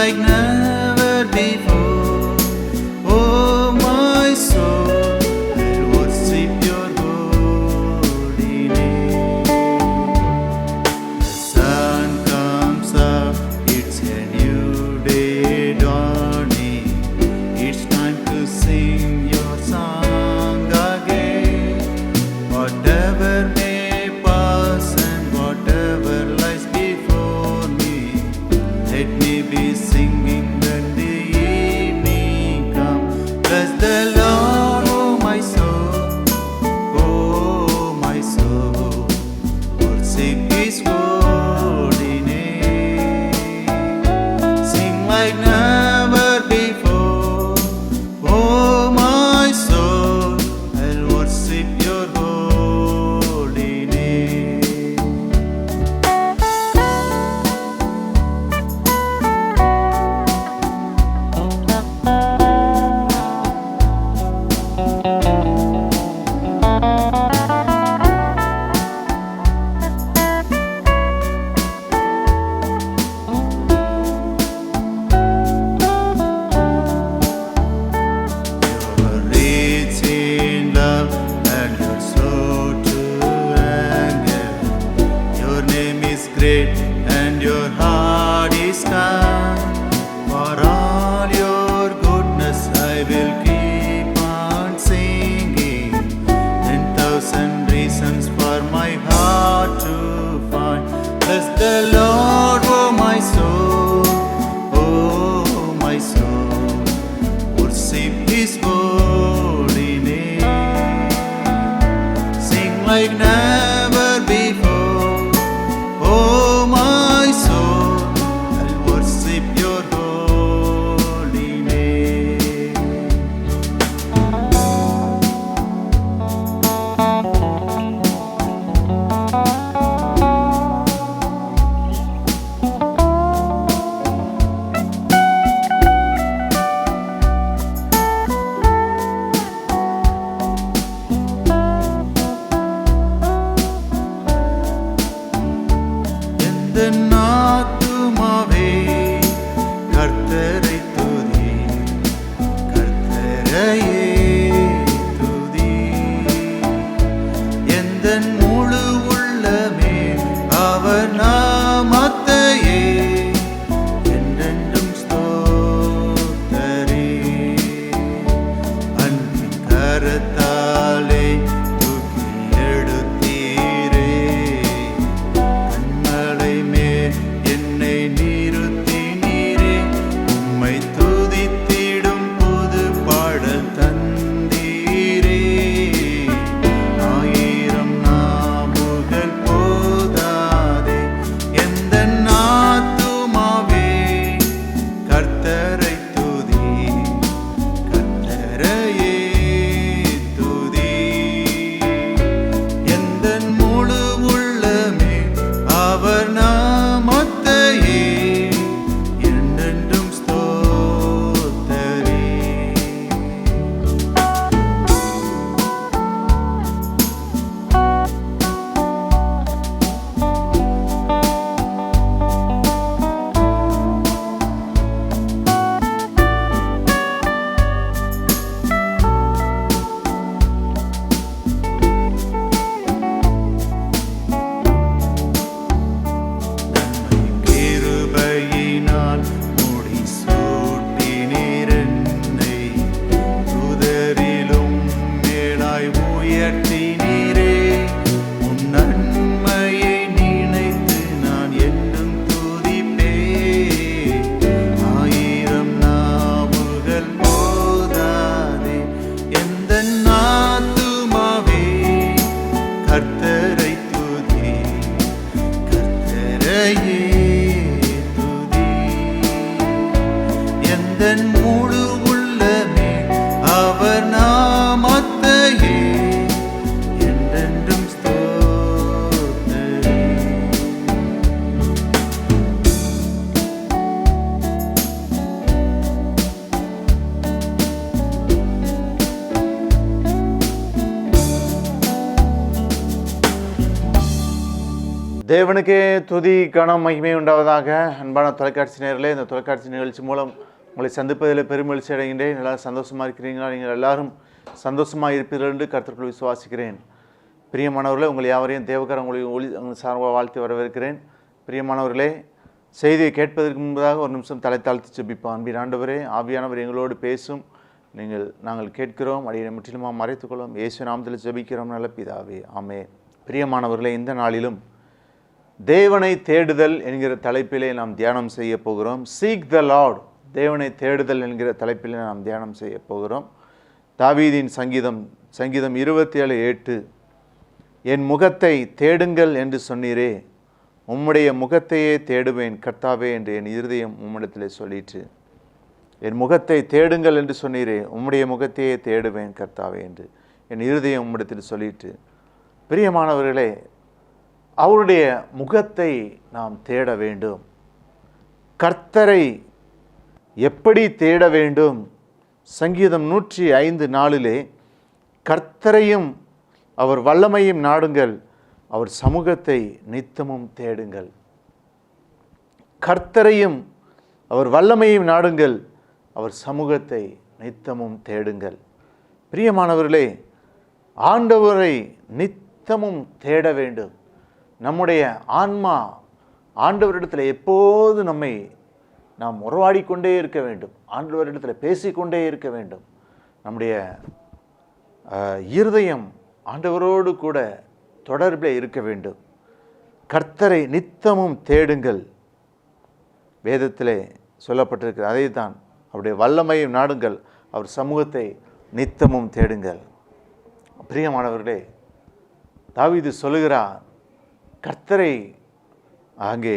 like never before. Oh, my soul, I'll worship your holy name. The sun comes up, it's a new day dawning. It's time to sing your song again. Whatever may pass and whatever lies before me, let me be singing when the evening comes. Bless the Lord, oh my soul, oh my soul, worship His holy name. Sing like never before, oh my soul, I'll worship your holy name. You're rich in love and you're slow to anger. Your name is great and your heart is kind. For all your goodness I will keep on singing. 10,000 reasons for my heart to find. Bless the Lord, oh my soul, oh my soul, worship His holy name. Sing like never before, oh my soul, I'll worship your holy name. எந்த நாத்துமாவே கர்த்தரை துதி, கர்த்தரையே துதி. எந்தன் முழு உள்ளமே அவர் நாமத்தையே என்றென்றும் ஸ்தோத்தரி. அன்பின் கரத்தாலே தூக்கி எடுத்தீரே, கண்மலை மேல் என்னை நிறுத்தினீரே. உம்மை துதித்திடும் புது பாடல் தந்தீரே. ஆயிரம் நாவுகள் போதாதே, எந்தன் ஆத்துமாவே கர்த்தரை துதி, கர்த்தரையே துதி. எந்தன் முழு உள்ளமே அவர் நாமத்தையே என்றென்றும் ஸ்தோத்தரி. கிருபையினால் முடிசூட்டினீர் என்னை, தூதரிலும் மேலாய் உயர்த்தினீரே. உன் நன்மையை நினைத்து நான் என்றும் துதிப்பேன். ஆயிரம் நாவுகள் போதாதே, எந்தன் ஆத்துமாவே கர்த்தரை துதி, கர்த்தரையே துதி. எந்தன் முழு உள்ளமே அவர் நாமத்தையே என்றென்றும் ஸ்தோத்தரி. தேவனுக்கே துதி கனம் மகிமை உண்டாவதாக. அன்பான தொலைக்காட்சி நேயர்களே, இந்த தொலைக்காட்சி நிகழ்ச்சி மூலம் உங்களை சந்திப்பதில் பெருமகிழ்ச்சி அடைகின்றேன். எல்லாரும் சந்தோஷமாக இருக்கிறீங்களா? நீங்கள் எல்லாரும் சந்தோஷமாக இருப்பீர்கள் என்று கர்த்தருக்குள் விசுவாசிக்கிறேன். பிரியமானவர்களே, உங்கள் யாவரையும் தேவகரம் உங்களை சார்பாக வாழ்த்து வரவேற்கிறேன். பிரியமானவர்களே, செய்தியை கேட்பதற்கு முன்பதாக ஒரு நிமிஷம் தலை தாழ்த்தி ஜெபிப்போம். அன்பின் ஆண்டவரே, ஆவியானவர் எங்களோடு பேசும். நாங்கள் கேட்கிறோம், அடியை முற்றிலுமாக மறைத்துக்கொள்ளும். இயேசு நாமத்தில் ஜெபிக்கிறோம் நல்ல பிதாவே, ஆமென். பிரியமானவர்களே, இந்த நாளிலும் தேவனை தேடுதல் என்கிற தலைப்பிலே நாம் தியானம் செய்ய போகிறோம். சீக் த லார்ட், தேவனை தேடுதல் என்கிற தலைப்பிலே நாம் தியானம் செய்ய போகிறோம். தாவீதின் சங்கீதம் 27:8, என் முகத்தை தேடுங்கள் என்று சொன்னீரே, உம்முடைய முகத்தையே தேடுவேன் கர்த்தாவே என்று என் இருதயம் உம்மிடத்திலே சொல்லிற்று. என் முகத்தை தேடுங்கள் என்று சொன்னீரே, உம்முடைய முகத்தையே தேடுவேன் கர்த்தாவே என்று என் இருதயம் உம்மிடத்தில் சொல்லிற்று. பிரியமானவர்களே, அவருடைய முகத்தை நாம் தேட வேண்டும். கர்த்தரை எப்படி தேட வேண்டும்? சங்கீதம் 105:4 கர்த்தரையும் அவர் வல்லமையும் நாடுங்கள், அவர் சமூகத்தை நித்தமும் தேடுங்கள். கர்த்தரையும் அவர் வல்லமையும் நாடுங்கள், அவர் சமூகத்தை நித்தமும் தேடுங்கள். பிரியமானவர்களே, ஆண்டவரை நித்தமும் தேட வேண்டும். நம்முடைய ஆன்மா ஆண்டவரிடத்தில் எப்போது நாம் உறவாடிக்கொண்டே இருக்க வேண்டும். ஆண்டவரிடத்தில் பேசிக்கொண்டே இருக்க வேண்டும். நம்முடைய இருதயம் ஆண்டவரோடு கூட தொடர்பில் இருக்க வேண்டும். கர்த்தரை நித்தமும் தேடுங்கள், வேதத்திலே சொல்லப்பட்டிருக்கிறது. அதை தான், அவருடைய வல்லமையும் நாடுங்கள், அவர் சமூகத்தை நித்தமும் தேடுங்கள். பிரியமானவர்களே, தாவீது சொல்லுகிறார், கர்த்தரை அங்கே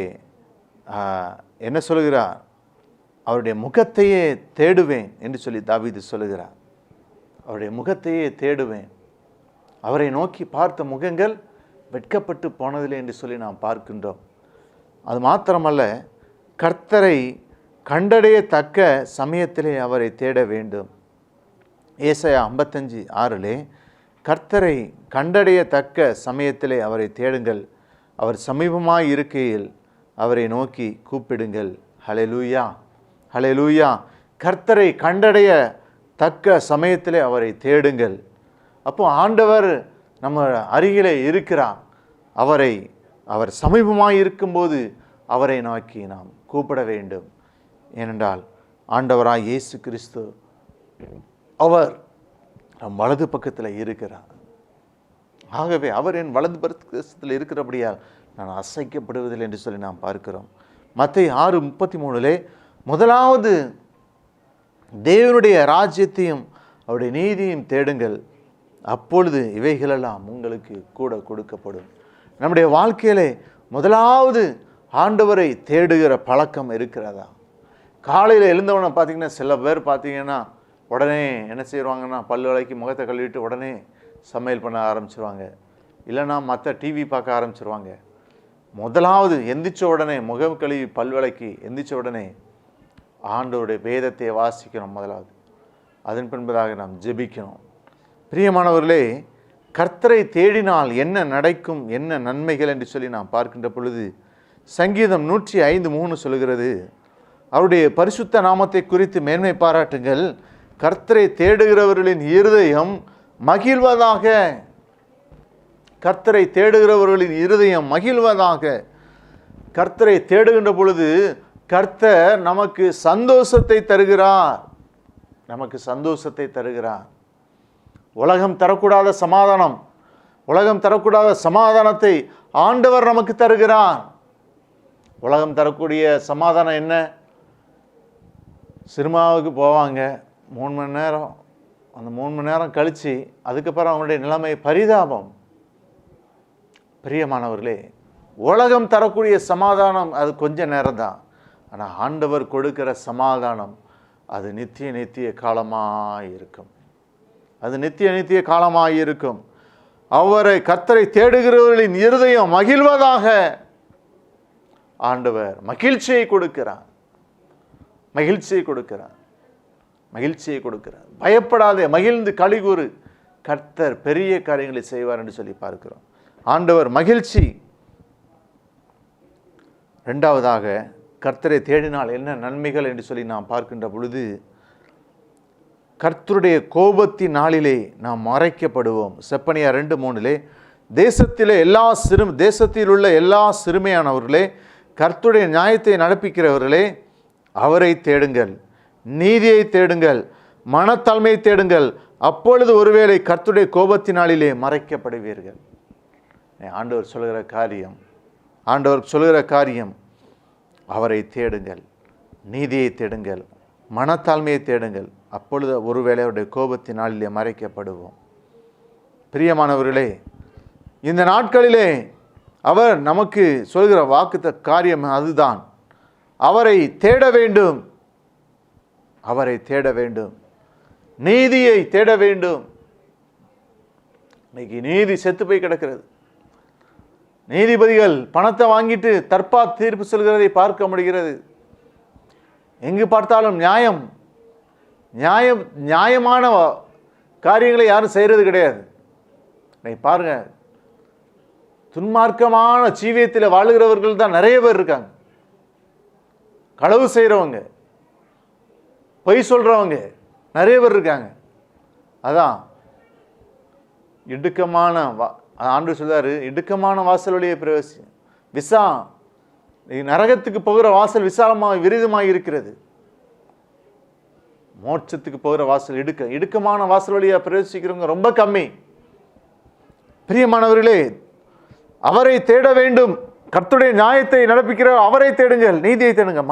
என்ன சொல்லுகிறார்? அவருடைய முகத்தையே தேடுவேன் என்று சொல்லி தாவீது சொல்லுகிறார். அவருடைய முகத்தையே தேடுவேன். அவரை நோக்கி பார்த்த முகங்கள் வெட்கப்பட்டு போனதில்லை என்று சொல்லி நாம் பார்க்கின்றோம். அது மாத்திரமல்ல, கர்த்தரை கண்டடையத்தக்க சமயத்திலே அவரை தேட வேண்டும். ஏசாயா 55:6 கர்த்தரை கண்டடையத்தக்க சமயத்திலே அவரை தேடுங்கள், அவர் சமீபமாய் இருக்கையில் அவரை நோக்கி கூப்பிடுங்கள். ஹல்லேலூயா, ஹல்லேலூயா. கர்த்தரை கண்டடைய தக்க சமயத்திலே அவரை தேடுங்கள். அப்போ ஆண்டவர் நம்ம அருகிலே இருக்கிறார். அவர் சமீபமாய் இருக்கும்போது அவரை நோக்கி நாம் கூப்பிட வேண்டும். ஏனென்றால் ஆண்டவராய் இயேசு கிறிஸ்து அவர் நம் வலது பக்கத்தில் இருக்கிறார். ஆகவே அவர் என் வலது பக்கத்தில் இருக்கிறபடியால் நான் அசைக்கப்படுவதில்லை என்று சொல்லி நாம் பார்க்கிறோம். மத்தேயு 6:33 முதலாவது தேவனுடைய ராஜ்யத்தையும் அவருடைய நீதியையும் தேடுங்கள், அப்பொழுது இவைகளெல்லாம் உங்களுக்கு கூட கொடுக்கப்படும். நம்முடைய வாழ்க்கையிலே முதலாவது ஆண்டவரை தேடுகிற பழக்கம் இருக்கிறதா? காலையில் எழுந்தவனை பார்த்திங்கன்னா, சில பேர் பார்த்திங்கன்னா உடனே என்ன செய்வாங்கன்னா, பல்லு விளக்கி முகத்தை கழுவிட்டு உடனே சமையல் பண்ண ஆரம்பிச்சிருவாங்க. இல்லைன்னா மற்ற டிவி பார்க்க ஆரம்பிச்சிருவாங்க. முதலாவது எந்திரிச்ச உடனே முகம் கழுவி பல்விளக்கி எந்திரிச்ச உடனே ஆண்டவருடைய வேதத்தை வாசிக்கணும் முதலாவது. அதன் பின்பதாக நாம் ஜெபிக்கணும். பிரியமானவர்களே, கர்த்தரை தேடினால் என்ன நடக்கும், என்ன நன்மைகள் என்று சொல்லி நாம் பார்க்கின்ற பொழுது சங்கீதம் 105:3 சொல்கிறது, அவருடைய பரிசுத்த நாமத்தை குறித்து மேன்மை பாராட்டுங்கள், கர்த்தரை தேடுகிறவர்களின் இருதயம் மகிழ்வதாக. கர்த்தரை தேடுகிறவர்களின் இருதயம் மகிழ்வதாக. கர்த்தரை தேடுகின்ற பொழுது கர்த்தர் நமக்கு சந்தோஷத்தை தருகிறார். நமக்கு சந்தோஷத்தை தருகிறார். உலகம் தரக்கூடாத சமாதானத்தை ஆண்டவர் நமக்கு தருகிறார். உலகம் தரக்கூடிய சமாதானம் என்ன? சினிமாவுக்கு போவாங்க 3 மணி நேரம், அந்த 3 மணி நேரம் கழித்து அதுக்கப்புறம் அவங்களுடைய நிலைமை பரிதாபம். பிரியமானவர்களே, உலகம் தரக்கூடிய சமாதானம் அது கொஞ்ச நேரம் தான். ஆனால் ஆண்டவர் கொடுக்கிற சமாதானம் அது நித்திய காலமாக இருக்கும். அது நித்திய காலமாக இருக்கும். அவரை கர்த்தரை தேடுகிறவர்களின் இருதயம் மகிழ்வதாக. ஆண்டவர் மகிழ்ச்சியை கொடுக்கிறார். பயப்படாதே, மகிழ்ந்து களிகூறு, கர்த்தர் பெரிய காரியங்களை செய்வார் என்று சொல்லி பார்க்கிறோம். ஆண்டவர் மகிழ்ச்சி. ரெண்டாவதாக கர்த்தரை தேடினால் என்ன நன்மைகள் என்று சொல்லி நாம் பார்க்கின்ற பொழுது, கர்த்தருடைய கோபத்தின் நாளிலே நாம் மறைக்கப்படுவோம். செப்பனியா 2:3 தேசத்தில் உள்ள எல்லா சிறுமையானவர்களே, கர்த்தருடைய நியாயத்தை நடப்பிக்கிறவர்களே, அவரை தேடுங்கள், நீதியை தேடுங்கள், மனத்தாழ்மையை தேடுங்கள், அப்பொழுது ஒருவேளை கர்த்தருடைய கோபத்தின் நாளிலே மறைக்கப்படுவீர்கள். ஆண்டவர் சொல்கிற காரியம் அவரை தேடுங்கள், நீதியை தேடுங்கள், மனத்தாழ்மையை தேடுங்கள், அப்பொழுது ஒருவேளை அவருடைய கோபத்தின் நாளிலே மறைக்கப்படுவோம். பிரியமானவர்களே, இந்த நாட்களிலே அவர் நமக்கு சொல்கிற வாக்குத்த காரியம் அதுதான். அவரை தேட வேண்டும், அவரை தேட வேண்டும், நீதியை தேட வேண்டும். இன்னைக்கு நீதி செத்து போய் கிடக்கிறது. நீதிபதிகள் பணத்தை வாங்கிட்டு தற்பா தீர்ப்பு சொல்கிறதை பார்க்க முடிகிறது. எங்கு பார்த்தாலும் நியாயமான காரியங்களை யாரும் செய்கிறது கிடையாது. பாருங்க, துன்மார்க்கமான ஜீவியத்தில் வாழுகிறவர்கள் தான் நிறைய பேர் இருக்காங்க. களவு செய்கிறவங்க, பொய் சொல்றவங்க நிறைய பேர் இருக்காங்க. அதான் இடுக்கமான ஆண்டவர் சொல்றாரு, இடுக்கமான வாசல் வழியே பிரவேசி, நரகத்துக்கு போகிற வாசல் விசாலமாக விரிதமாக இருக்கிறது, மோட்சத்துக்கு போகிற வாசல் இடுக்கமான வாசல் வழியாக பிரவேசிக்கிறவங்க ரொம்ப கம்மி. பிரியமானவர்களே, அவரை தேட வேண்டும், கர்த்தருடைய நியாயத்தை நடப்பிக்கிற அவரை தேடுங்கள், நீதியை தேடுங்க.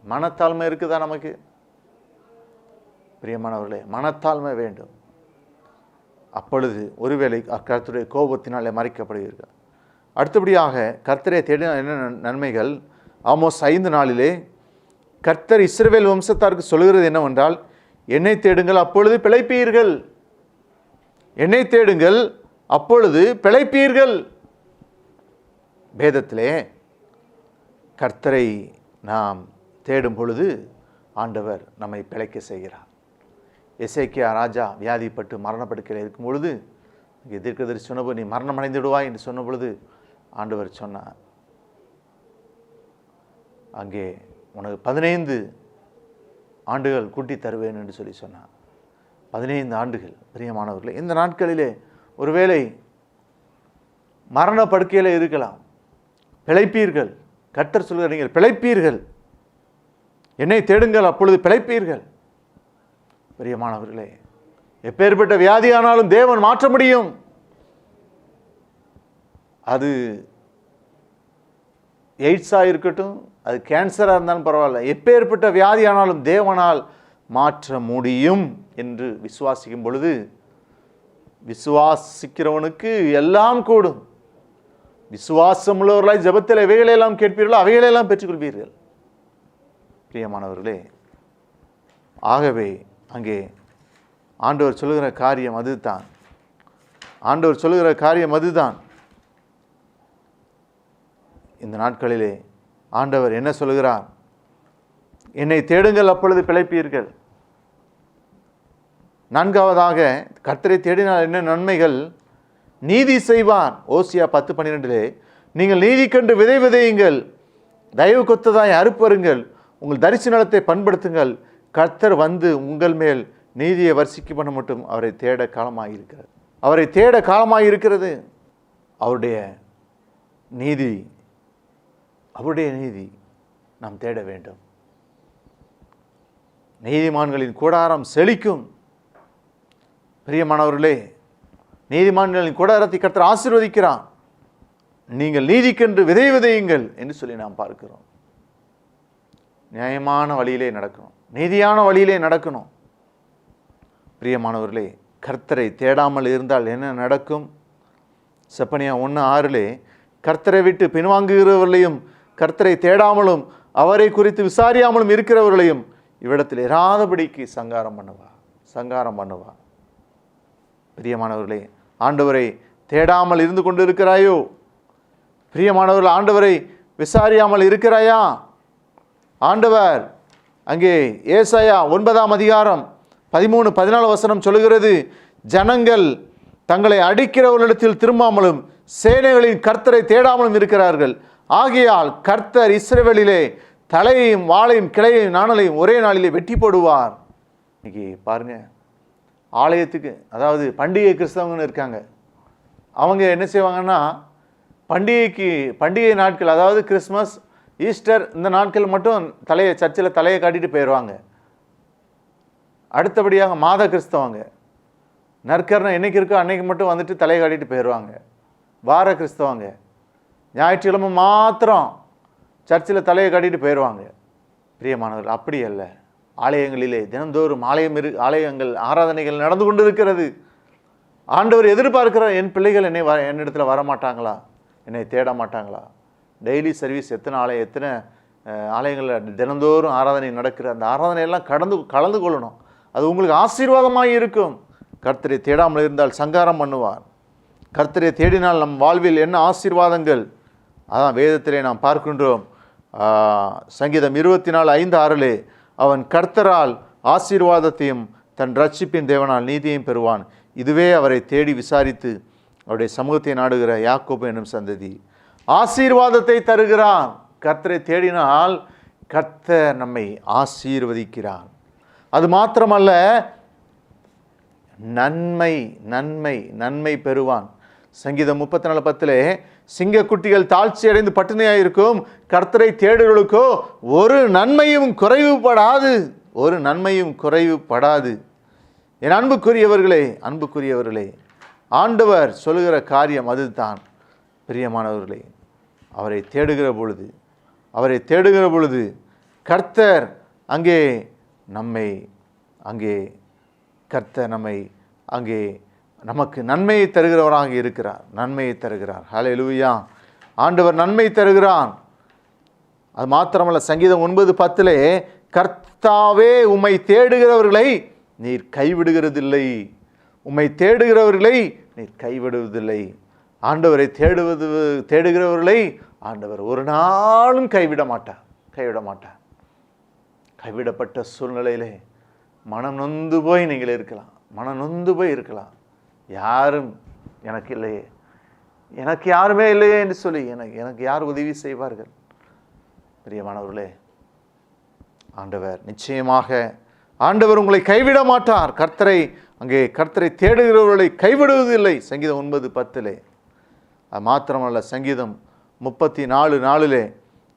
மனத்தாழ்மை இருக்குதா நமக்கு? பிரியமானவர்களே, மனத்தாழ்மை வேண்டும். அப்பொழுது ஒருவேளை கர்த்தருடைய கோபத்தினாலே மறைக்கப்படுவீர்கள். அடுத்தபடியாக கர்த்தரை தேடின என்ன நன்மைகள்? ஆமோஸ் 5:4 கர்த்தர் இஸ்ரவேல் வம்சத்தாருக்கு சொல்கிறது என்னவென்றால், என்னை தேடுங்கள் அப்பொழுது பிழைப்பீர்கள், என்னை தேடுங்கள் அப்பொழுது பிழைப்பீர்கள். வேதத்திலே கர்த்தரை நாம் தேடும் பொழுது ஆண்டவர் நம்மை பிழைக்க செய்கிறார். எசேக்கியா ராஜா வியாதிப்பட்டு மரணப்படுக்கையில் இருக்கும் பொழுது தீர்க்கதரிசி சொன்னபோது, நீ மரணம் அடைந்து விடுவாய் என்று சொன்ன பொழுது ஆண்டவர் சொன்னார், அங்கே உனக்கு 15 ஆண்டுகள் கூட்டி தருவேன் என்று சொல்லி சொன்னார். 15 ஆண்டுகள். பிரியமானவர்களே, இந்த நாட்களிலே ஒருவேளை மரண படுக்கையில் இருக்கலாம், பிழைப்பீர்கள். கர்த்தர் சொல்கிற நீங்கள் பிழைப்பீர்கள், என்னை தேடுங்கள் அப்பொழுது பிழைப்பீர்கள். பிரியமானவர்களே, எப்பேற்பட்ட வியாதியானாலும் தேவன் மாற்ற முடியும். அது எய்ட்ஸாக இருக்கட்டும், அது கேன்சராக இருந்தாலும் பரவாயில்ல, எப்பேற்பட்ட வியாதியானாலும் தேவனால் மாற்ற முடியும் என்று விசுவாசிக்கும் பொழுது, விசுவாசிக்கிறவனுக்கு எல்லாம் கூடும். விசுவாசம் உள்ளவர்களாய் ஜெபத்தில் எவைகளெல்லாம் கேட்பீர்களோ அவைகளெல்லாம் பெற்றுக்கொள்வீர்கள். பிரியமானவர்களே, ஆகவே அங்கே ஆண்டவர் சொல்லுகிற காரியம் அதுதான். இந்த நாட்களிலே ஆண்டவர் என்ன சொல்லுகிறார்? என்னை தேடுங்கள் அப்பொழுது பிழைப்பீர்கள். 4ஆவதாக கர்த்தரை தேடினால் என்ன நன்மைகள்? நீதி செய்வார். ஓசியா 10:12 நீங்கள் நீதி கண்டு விதை விதையுங்கள், தயவு கொத்ததாய் அறுப்பருங்கள், உங்கள் தரிசனத்தை பண்படுத்துங்கள், கர்த்தர் வந்து உங்கள் மேல் நீதியை வர்ஷிக்க பண்ண மட்டும் அவரை தேட காலமாயிருக்கிறது. அவருடைய நீதி நாம் தேட வேண்டும். நீதிமான்களின் கூடாரம் செழிக்கும். பிரியமானவர்களே, நீதிமான்களின் கூடாரத்தை கர்த்தர் ஆசீர்வதிக்கிறான். நீங்கள் நீதிக்கென்று விதை விதையுங்கள் என்று சொல்லி நாம் பார்க்கிறோம். நியாயமான வழியிலே நடக்கணும், நீதியான வழியிலே நடக்கணும். பிரியமானவர்களே, கர்த்தரை தேடாமல் இருந்தால் என்ன நடக்கும்? செப்பனியா 1:6 கர்த்தரை விட்டு பின்வாங்குகிறவர்களையும் கர்த்தரை தேடாமலும் அவரை குறித்து விசாரியாமலும் இருக்கிறவர்களையும் இவ்விடத்தில் இராதபடிக்கு சங்காரம் பண்ணுவா. பிரியமானவர்களே, ஆண்டவரை தேடாமல் இருந்து கொண்டு இருக்கிறாயோ? பிரியமானவர்கள், ஆண்டவரை விசாரியாமல் இருக்கிறாயா? ஆண்டவர் அங்கே ஏசாயா 9:13-14 சொல்லுகிறது, ஜனங்கள் தங்களை அடிக்கிறவர்களிடத்தில் திரும்பாமலும் சேனைகளின் கர்த்தரை தேடாமலும் இருக்கிறார்கள். ஆகையால் கர்த்தர் இஸ்ரவேலிலே தலையையும் வாளையும் கிளையையும் நாணலையும் ஒரே நாளிலே வெட்டி போடுவார். இன்னைக்கு பாருங்க, ஆலயத்துக்கு, அதாவது பண்டிகை கிறிஸ்தவங்கன்னு இருக்காங்க, அவங்க என்ன செய்வாங்கன்னா பண்டிகை நாட்கள், அதாவது கிறிஸ்மஸ், ஈஸ்டர், இந்த நாட்கள் மட்டும் சர்ச்சில் தலையை காட்டிட்டு போயிடுவாங்க. அடுத்தபடியாக மாத கிறிஸ்தவங்க நற்கரணம் என்னைக்கு இருக்கோ அன்னைக்கு மட்டும் வந்துட்டு தலையை காட்டிட்டு போயிடுவாங்க. வார கிறிஸ்தவங்க ஞாயிற்றுக்கிழமை மாத்திரம் சர்ச்சில் தலையை காட்டிட்டு போயிடுவாங்க. பிரியமானவர்கள், அப்படி அல்ல. ஆலயங்களிலே தினந்தோறும் ஆலயங்கள் ஆராதனைகள் நடந்து கொண்டு இருக்கிறது. ஆண்டவர் எதிர்பார்க்கிறார், என் பிள்ளைகள் என்னிடத்தில் வரமாட்டாங்களா, என்னை தேட மாட்டாங்களா? டெய்லி சர்வீஸ் எத்தனை ஆலயங்களில் தினந்தோறும் ஆராதனை நடக்கிற அந்த ஆராதனையெல்லாம் கலந்து கொள்ளணும். அது உங்களுக்கு ஆசீர்வாதமாக இருக்கும். கர்த்தரை தேடாமல் இருந்தால் சங்காரம் பண்ணுவார். கர்த்தரை தேடினால் நம் வாழ்வில் என்ன ஆசீர்வாதங்கள், அதான் வேதத்திலே நாம் பார்க்கின்றோம். சங்கீதம் 24:5-6 அவன் கர்த்தரால் ஆசீர்வாதத்தையும் தன் ரட்சிப்பின் தேவனால் நீதியையும் பெறுவான். இதுவே அவரை தேடி விசாரித்து அவருடைய சமூகத்தை நாடுகிற யாக்கோபு என்னும் சந்ததி. ஆசீர்வாதத்தை தருகிறான். கர்த்தரை தேடினால் கர்த்தர் நம்மை ஆசீர்வதிக்கிறான். அது மாத்திரமல்ல, நன்மை நன்மை நன்மை பெறுவான். சங்கீதம் 34:10 சிங்கக்குட்டிகள் தாழ்ச்சி அடைந்து பட்டினியாயிருக்கும், கர்த்தரை தேடுகளுக்கோ ஒரு நன்மையும் குறைவுபடாது, ஒரு நன்மையும் குறைவுபடாது. என் அன்புக்குரியவர்களே, ஆண்டவர் சொல்லுகிற காரியம் அதுதான். பிரியமானவர்களே, அவரை தேடுகிற பொழுது கர்த்தர் அங்கே நமக்கு நன்மையை தருகிறவராக இருக்கிறார். நன்மையை தருகிறார். ஹல்லேலூயா. ஆண்டவர் நன்மை தருகிறான். அது மாத்திரமல்ல, சங்கீதம் 9:10 கர்த்தாவே உம்மை தேடுகிறவர்களை நீர் கைவிடுகிறதில்லை. உம்மை தேடுகிறவர்களை நீர் கைவிடுவதில்லை. ஆண்டவரை தேடுகிறவர்களை ஆண்டவர் ஒரு நாளும் கைவிட மாட்டார். கைவிடப்பட்ட சூழ்நிலையிலே மனம் நொந்து போய் நீங்கள் இருக்கலாம். யாரும் எனக்கு இல்லையே, எனக்கு யாருமே இல்லையே என்று சொல்லி எனக்கு யார் உதவி செய்வார்கள்? பிரியமானவர்களே, ஆண்டவர் நிச்சயமாக உங்களை கைவிட மாட்டார். கர்த்தரை தேடுகிறவர்களை கைவிடுவதில்லை. சங்கீதம் 9:10 அது மாத்திரமல்ல, சங்கீதம் 34:4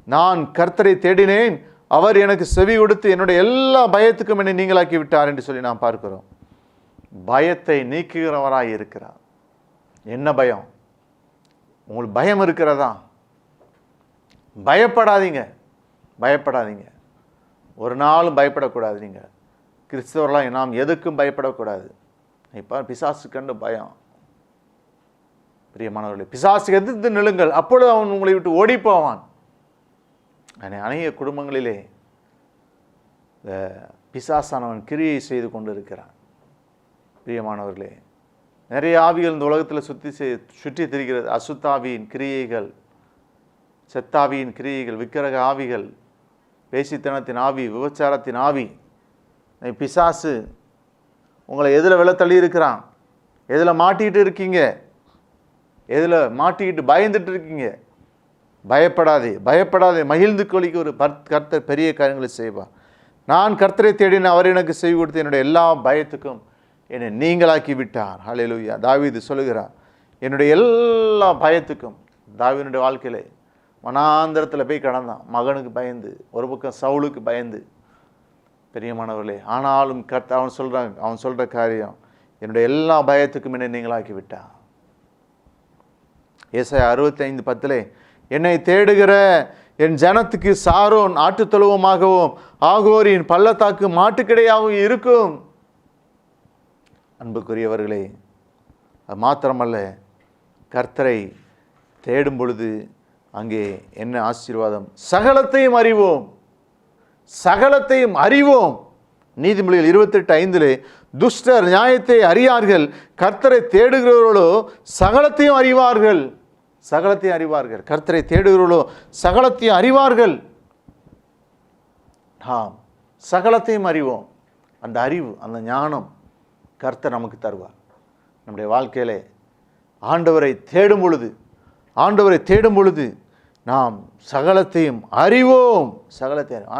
நான் கர்த்தரை தேடினேன், அவர் எனக்கு செவி கொடுத்து என்னுடைய எல்லா பயத்துக்கும் என்னை நீங்களாக்கி விட்டார் என்று சொல்லி நாம் பார்க்கிறோம். பயத்தை நீக்குகிறவராய் இருக்கிறார். என்ன பயம்? உங்களுக்கு பயம் இருக்கிறதா? பயப்படாதீங்க. ஒரு நாளும் பயப்படக்கூடாது. நீங்கள் கிறிஸ்தவர்களாக நாம் எதுக்கும் பயப்படக்கூடாது. இப்போ பிசாசு கண்டு பயம். பிரியமானவர்களே, பிசாசுக்கு எதிர்த்து நில்லுங்கள், அப்பொழுது அவன் உங்களை விட்டு ஓடி போவான். அநேக குடும்பங்களிலே பிசாசானவன் கிரியை செய்து கொண்டு இருக்கிறான். பிரியமானவர்களே, நிறைய ஆவிகள் இந்த உலகத்தில் சுற்றி திரிகிறது. அசுத்தாவியின் கிரியைகள், செத்தாவியின் கிரியைகள், விக்கிரக ஆவிகள், பேசித்தனத்தின் ஆவி, விபச்சாரத்தின் ஆவி. பிசாசு உங்களை எதில் தள்ளி இருக்கிறான்? எதில் மாட்டிக்கிட்டு இருக்கீங்க? எதில் மாட்டிக்கிட்டு பயந்துட்டு இருக்கீங்க? பயப்படாதே. மகிழ்ந்து கொள்ளிக்கு ஒரு கர்த்தர் பெரிய காரியங்களை செய்வார். நான் கர்த்தரை தேடின, அவர் எனக்கு செவி கொடுத்து என்னுடைய எல்லா பயத்துக்கும் என்னை நீங்களாக்கி விட்டார். ஹல்லேலூயா. தாவீது சொல்லுகிறார், என்னுடைய எல்லா பயத்துக்கும். தாவீதுடைய வாழ்க்கையிலே வனாந்தரத்தில் போய் கடந்தான், மகனுக்கு பயந்து, ஒரு பக்கம் சவுலுக்கு பயந்து. பெரியமானவர்களே, ஆனாலும் அவன் சொல்கிற காரியம், என்னுடைய எல்லா பயத்துக்கும் என்னை நீங்களாக்கி விட்டார். ஏசாயா 65:10 என்னை தேடுகிற என் ஜனத்துக்கு சாரோன் ஆட்டுத்தொழுவமாகவும் ஆகோரின் பள்ளத்தாக்கு மாட்டுக்கிடையாகவும் இருக்கும். அன்புக்குரியவர்களே, அது மாத்திரமல்ல, கர்த்தரை தேடும் பொழுது அங்கே என்ன ஆசீர்வாதம்? சகலத்தையும் அறிவோம். நீதிமொழிகள் 28:5 துஷ்டர் நியாயத்தை அறியார்கள், கர்த்தரை தேடுகிறவர்களோ சகலத்தையும் அறிவார்கள். கர்த்தரை தேடுகிறவர்களோ சகலத்தையும் அறிவார்கள். நாம் சகலத்தையும் அறிவோம். அந்த அறிவு, அந்த ஞானம் கர்த்தர் நமக்கு தருவார். நம்முடைய வாழ்க்கையிலே ஆண்டவரை தேடும் பொழுது நாம் சகலத்தையும் அறிவோம். சகலத்தையும்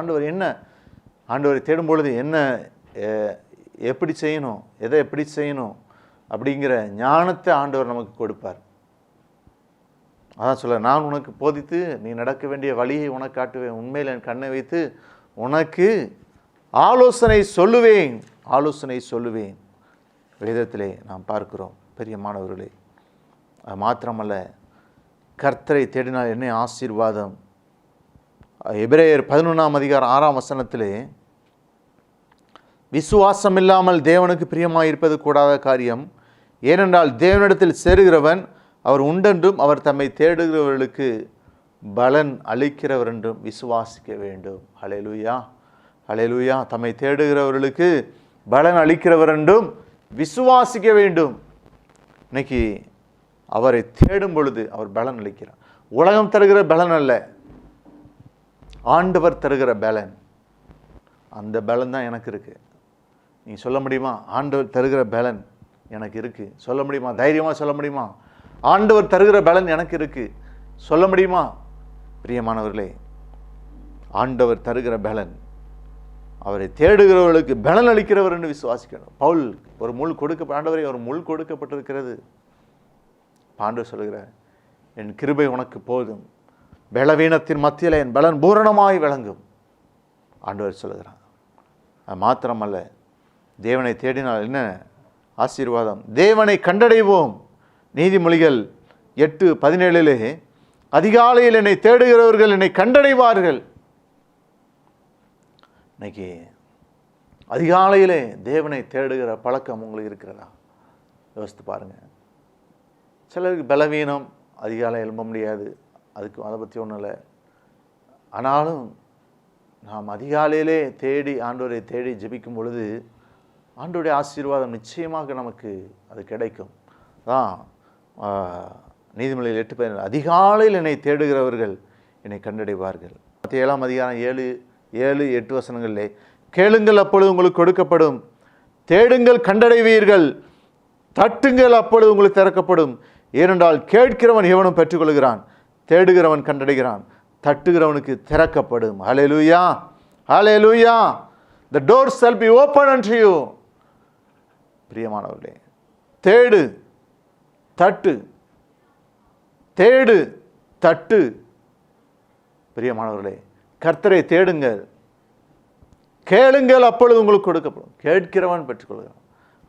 ஆண்டவரை தேடும் பொழுது என்ன எப்படி செய்யணும், எதை எப்படி செய்யணும் அப்படிங்கிற ஞானத்தை ஆண்டவர் நமக்கு கொடுப்பார். அதான் சொல்ல, நான் உனக்கு போதித்து நீ நடக்க வேண்டிய வழியை உனக்கு காட்டுவேன், உண்மையில் என் கண்ணை வைத்து உனக்கு ஆலோசனை சொல்லுவேன். வேதத்திலே நாம் பார்க்கிறோம் பிரியமானவர்களே. அது மாத்திரமல்ல, கர்த்தரை தேடினால் என்ன ஆசீர்வாதம். எபிரேயர் 11:6 விசுவாசம் இல்லாமல் தேவனுக்கு பிரியமாயிருப்பது கூடாத காரியம். ஏனென்றால் தேவனிடத்தில் சேருகிறவன் அவர் உண்டென்றும் அவர் தம்மை தேடுகிறவர்களுக்கு பலன் அளிக்கிறவர் என்றும் விசுவாசிக்க வேண்டும். ஹல்லேலூயா, ஹல்லேலூயா. தம்மை தேடுகிறவர்களுக்கு பலன் அளிக்கிறவர் என்றும் விசுவாசிக்க வேண்டும். இன்னைக்கு அவரை தேடும் பொழுது அவர் பலன் அளிக்கிறார். உலகம் தருகிற பலன் அல்ல, ஆண்டவர் தருகிற பலன். அந்த பலன் தான் எனக்கு இருக்கு. நீ சொல்ல முடியுமா? ஆண்டவர் தருகிற பலன் எனக்கு இருக்கு சொல்ல முடியுமா? தைரியமாக சொல்ல முடியுமா? ஆண்டவர் தருகிற பலன் எனக்கு இருக்கு சொல்ல முடியுமா? பிரியமானவர்களே, ஆண்டவர் தருகிற பலன், அவரை தேடுகிறவர்களுக்கு பலன் அளிக்கிறவர் என்று விசுவாசிக்கணும். பவுல் ஒரு முள் ஆண்டவரை ஒரு முள் கொடுக்கப்பட்டிருக்கிறது. ஆண்டவர் சொல்லுகிறார், என் கிருபை உனக்கு போதும், பலவீனத்தின் மத்தியில் என் பலன் பூரணமாய் விளங்கும். ஆண்டவர் சொல்லுகிறார். அது மாத்திரமல்ல, தேவனை தேடினால் என்ன ஆசீர்வாதம். தேவனை கண்டடைவோம். நீதிமொழிகள் 8:17 அதிகாலையில் என்னை தேடுகிறவர்கள் என்னை கண்டடைவார்கள். இன்னைக்கு அதிகாலையிலே தேவனை தேடுகிற பழக்கம் உங்களுக்கு இருக்கிறதா? யோசித்து பாருங்க. சிலருக்கு பலவீனம், அதிகாலை எழும்ப முடியாது, அதை பற்றி ஒன்றும் இல்லை. ஆனாலும் நாம் அதிகாலையிலே ஆண்டவரை தேடி ஜெபிக்கும் பொழுது ஆண்டவருடைய ஆசீர்வாதம் நிச்சயமாக நமக்கு அது கிடைக்கும். தான் நீதிமொழியில் 8:17 அதிகாலையில் என்னை தேடுகிறவர்கள் என்னை கண்டடைவார்கள். 7:8 கேளுங்கள் அப்பொழுது உங்களுக்கு கொடுக்கப்படும், தேடுங்கள் கண்டடைவீர்கள், தட்டுங்கள் அப்பொழுது உங்களுக்கு திறக்கப்படும். ஏனென்றால் கேட்கிறவன் எவனும் பெற்றுக்கொள்கிறான், தேடுகிறவன் கண்டடைகிறான், தட்டுகிறவனுக்கு திறக்கப்படும். ஹல்லேலூயா, ஹல்லேலூயா. The doors shall be open unto you. பிரியமானவர்களே, தேடு தட்டு, தேடு தட்டு. பிரியமானவர்களே, கர்த்தரை தேடுங்கள், கேளுங்கள் அப்பொழுது உங்களுக்கு கொடுக்கப்படும். கேட்கிறவன் பெற்றுக்கொள்கிறான்.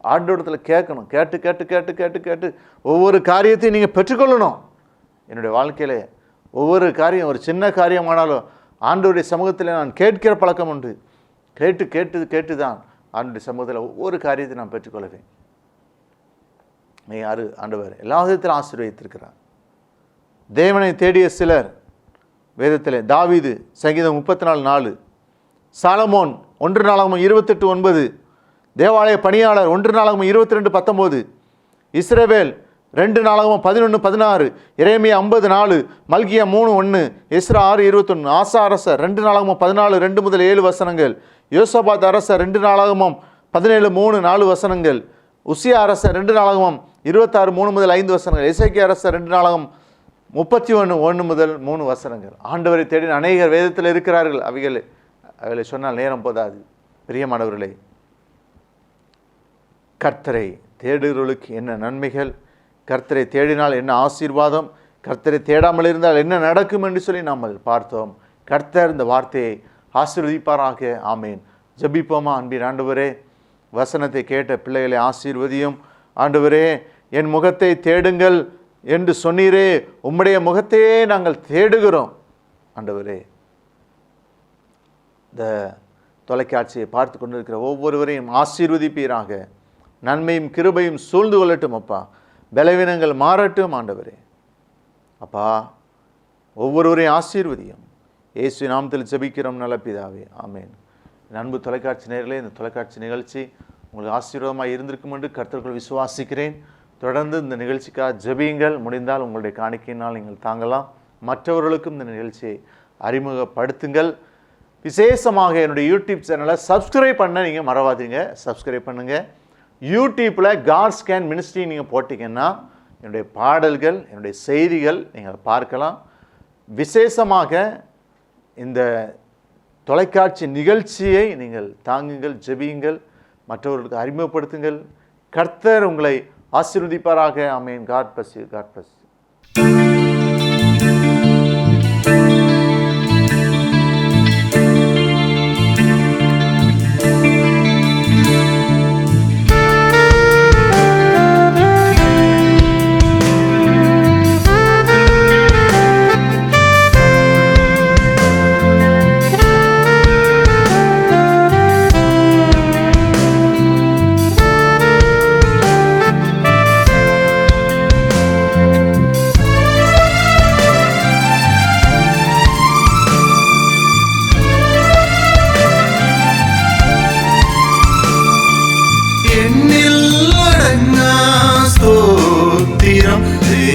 ஆண்டவரிடத்தில் கேட்கணும். கேட்டு கேட்டு கேட்டு கேட்டு கேட்டு ஒவ்வொரு காரியத்தையும் நீங்கள் பெற்றுக்கொள்ளணும். என்னுடைய வாழ்க்கையில் ஒவ்வொரு காரியம், ஒரு சின்ன காரியமானாலும் ஆண்டவருடைய சமூகத்தில் நான் கேட்கிற பழக்கம் உண்டு. கேட்டு கேட்டு கேட்டு தான் ஆண்டவருடைய சமூகத்தில் ஒவ்வொரு காரியத்தை நான் பெற்றுக்கொள்வேன். ஆண்டவர் எல்லா விதத்திலும் ஆசீர்வதித்திருக்கிறார். தேவனை தேடிய சிலர் வேதத்தில் தாவீது சங்கீதம் 34:4, சாலமோன் 1 நாளாகமம் 28:9, தேவாலய பணியாளர் 1 நாளாகமம் 22:19, இஸ்ரவேல் 2 நாளாகமம் 11:16, எரேமியா 50:4, மல்கியா 3:1, எஸ்ரா 6:21, ஆசா அரசர் 2 நாளாகமம் 14:2 முதல் 7 வசனங்கள், யோசபாத் அரசர் 2 நாளாகமம் 17:3-4 வசனங்கள், உசியா அரசர் 2 நாளாகமம் 26:3 முதல் 5 வசனங்கள், எசேக்கியா அரசர் 2 நாளாகமம் 31:1 முதல் 3 வசனங்கள். ஆண்டவரை தேடின அநேகர் வேதத்தில் இருக்கிறார்கள். அவைகளை சொன்னால் நேரம் போதாது. பிரியமானவர்களே, கர்த்தரை தேடுகிறவர்களுக்கு என்ன நன்மைகள், கர்த்தரை தேடினால் என்ன ஆசீர்வாதம், கர்த்தரை தேடாமல் இருந்தால் என்ன நடக்கும் என்று சொல்லி நாம் பார்த்தோம். கர்த்தர் இந்த வார்த்தையை ஆசீர்வதிப்பாராக. ஆமேன். ஜெபிப்போமா? அன்பின் ஆண்டவரே, வசனத்தை கேட்ட பிள்ளைகளை ஆசீர்வதியும். ஆண்டவரே, என் முகத்தை தேடுங்கள் என்று சொன்னீரே, உம்முடைய முகத்தையே நாங்கள் தேடுகிறோம். ஆண்டவரே, இந்த தொலைக்காட்சியை பார்த்து கொண்டிருக்கிற ஒவ்வொருவரையும் ஆசீர்வதிப்பீராக. நன்மையும் கிருபையும் சூழ்ந்து கொள்ளட்டும் அப்பா. பலவீனங்கள் மாறட்டும் ஆண்டவரே. அப்பா, ஒவ்வொருவரையும் ஆசீர்வதியும். இயேசு நாமத்தில் ஜெபிக்கிறோம் நல்ல பிதாவே, ஆமேன். அன்பு தொலைக்காட்சி நேயர்களே, இந்த தொலைக்காட்சி நிகழ்ச்சி உங்களுக்கு ஆசீர்வாதமாக இருந்திருக்கும் என்று கர்த்தருக்குள் விசுவாசிக்கிறேன். தொடர்ந்து இந்த நிகழ்ச்சிக்காக ஜெபியுங்கள். முடிந்தால் உங்களுடைய காணிக்கையினால் நீங்கள் தாங்கலாம். மற்றவர்களுக்கும் இந்த நிகழ்ச்சியை அறிமுகப்படுத்துங்கள். விசேஷமாக என்னுடைய யூடியூப் சேனலை சப்ஸ்கிரைப் பண்ண நீங்கள் மறவாதீங்க. சப்ஸ்கிரைப் பண்ணுங்கள். யூடியூப்பில் காட்ஸ் கேன் மினிஸ்ட்ரி நீங்கள் போட்டிங்கன்னா என்னுடைய பாடல்கள், என்னுடைய செய்திகள் நீங்கள் பார்க்கலாம். விசேஷமாக இந்த தொலைக்காட்சி நிகழ்ச்சியை நீங்கள் தாங்குங்கள், ஜெபியுங்கள், மற்றவர்களுக்கு அறிமுகப்படுத்துங்கள். கர்த்தர் உங்களை ஆசீர்வதிப்பாராக. ஆமென். God bless you. God bless you.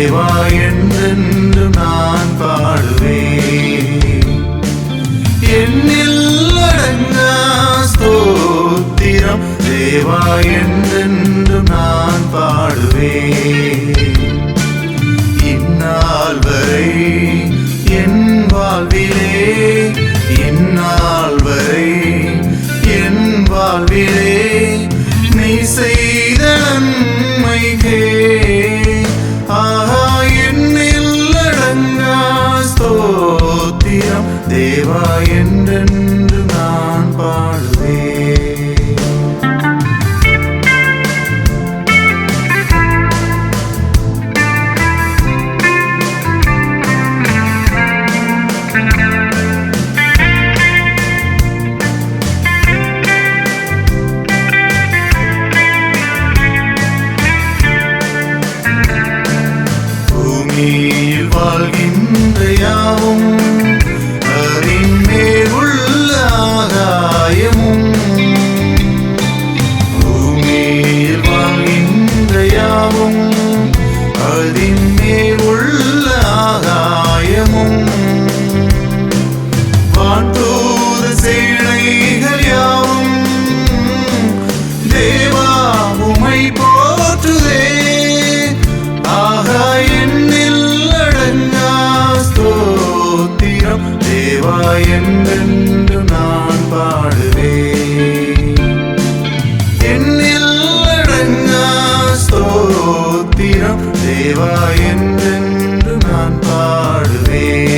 தேவா என்றென்று நான் பாடுவேன். என்னில் அடங்கா ஸ்தோத்திரம் தேவா என்றென்று நான் பாடுவேன். இந்நாள் வரை என் வாழ்விலே, இந்நாள் வரை என் வாழ்விலே நீ செய்த நன்மைக்கே தேவா என்றென்று நான் பாடுவேன். பூமியில் வாழ்கின்ற யாவும் என்றென்று நான் பாடுவேன். என்னில் அடங்கா ஸ்தோத்திரம் தேவா என்றென்று நான் பாடுவேன்.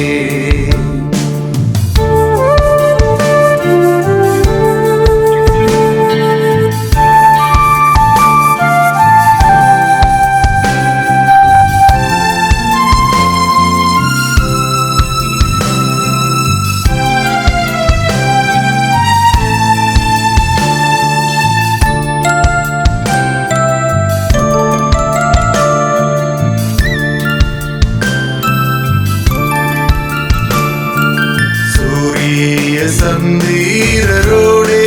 சந்திரரோடே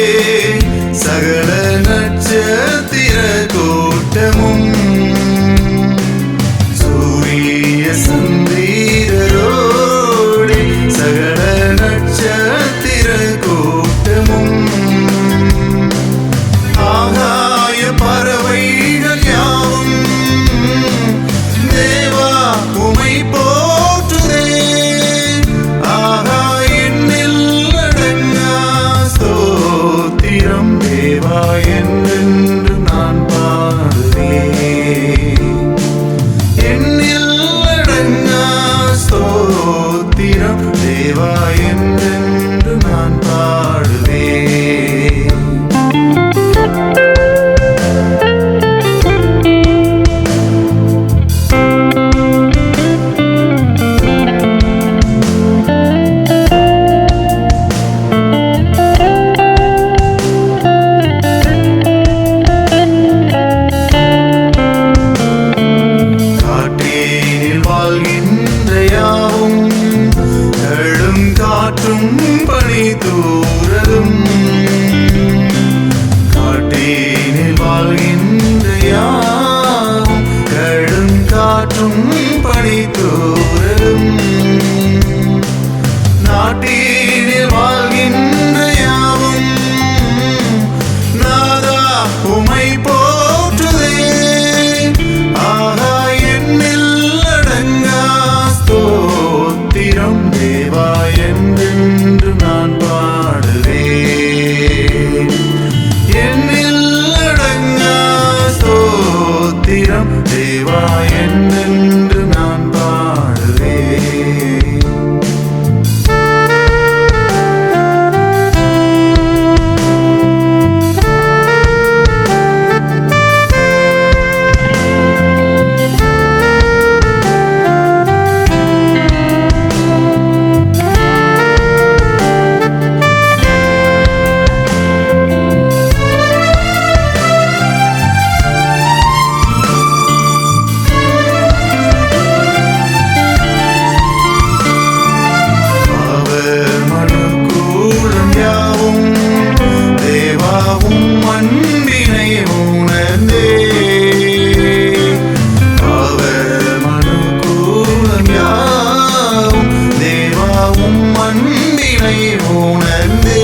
சகல நட்சத்திர கூட்டமும், சூரிய சந்திரரோடே சகல நட்சத்திர கூட்டமும், ஆகாய பறவைகள் யாவும் தேவா உமை போற்றுதே. தேவா என்றென்று நான் பாடுவேன். என்னில் அடங்கா ஸ்தோத்திரம் தேவா என்றென்று நான் பாடுவேன். பணி தூரலும் காட்டேனில் வாழ்கின்ற யாவும், கடும் காற்றும் பணி தூரலும் நாட்டினில் வாழ்கின்ற யாவும் நாதா உமை போற்றுதே. ஆகா என்னில் அடங்கா ஸ்தோத்திரம் என்னை உணர்ந்தே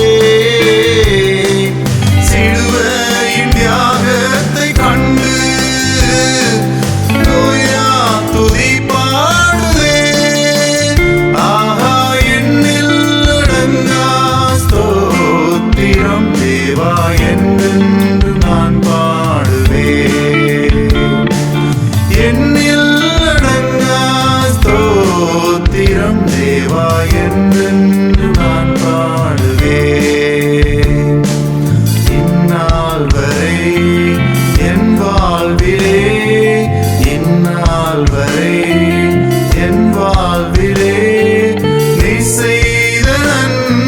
சிலுவையின் தியாகத்தை கண்டு நோயா துதி பாடுதே. ஆஹா என்னில் அடங்கா ஸ்தோத்திரம் தேவா என்றென்று நான் பாடுவேன். என்னில் அடங்கா ஸ்தோத்திரம் தேவா என்றென்று நான் பாடுவேன். இந்நாள் வரை என் வாழ்விலே, இந்நாள் வரை என் வாழ்விலே நீ செய்த நன்மைகள்